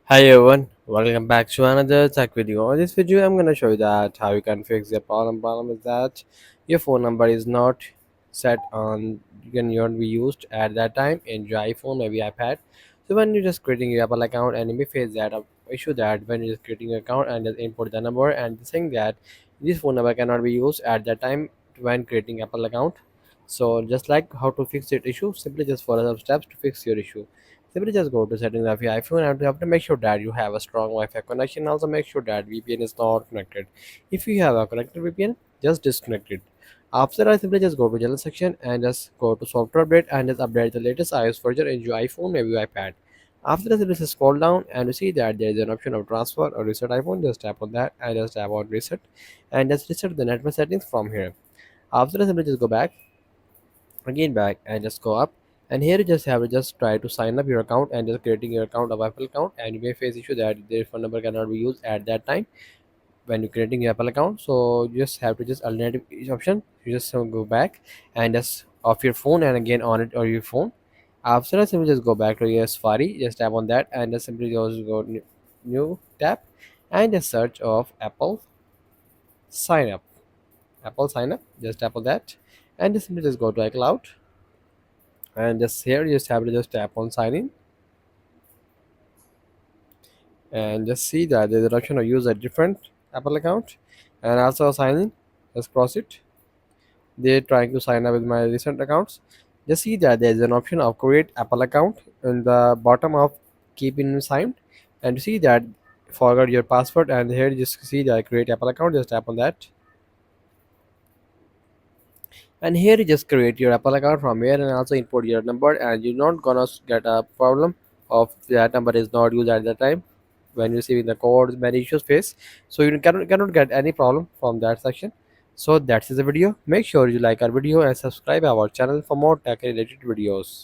Hi everyone, welcome back to another tech video. In this video, I'm gonna show you that how you can fix your problem. Problem is that your phone number is not set on can not be used at that time in your iPhone, maybe iPad. So when you're just creating your Apple account, and you may face that issue that when you're just creating your account and just input the number and saying that this phone number cannot be used at that time when creating Apple account. So just like how to fix that issue, simply just follow some steps to fix your issue. Simply just go to settings of your iPhone and you have to make sure that you have a strong Wi-Fi connection. Also make sure that VPN is not connected. If you have a connected VPN, just disconnect it. After that, simply just go to general section and just go to software update and just update the latest iOS version in your iPhone, maybe your iPad. After that, simply just scroll down and you see that there is an option of transfer or reset iPhone. Just tap on that and just tap on reset and just reset the network settings from here. After that, simply just go back and just go up, and here you just have to just try to sign up your account and just creating your account of Apple account, and you may face issue that their phone number cannot be used at that time when you're creating your Apple account. So you just have to just alternative each option. You just go back and just off your phone and again on it or your phone. After that, simply just go back to your Safari, just tap on that and just simply just go new tab and just search of sign up Apple sign up, just tap on that and just simply just go to iCloud, and just here you just have to just tap on sign in and just see that there's an option of use a different Apple account and also sign in. Just cross it. They're trying to sign up with my recent accounts. Just see that there's an option of create Apple account in the bottom of keeping signed, and you see that forgot your password, and here you just see that create Apple account. Just tap on that, and here you just create your Apple account from here and also input your number, and you're not gonna get a problem of that number is not used at the time when receiving the codes. Many issues face, so you cannot get any problem from that section. So that's the video. Make sure you like our video and subscribe our channel for more tech related videos.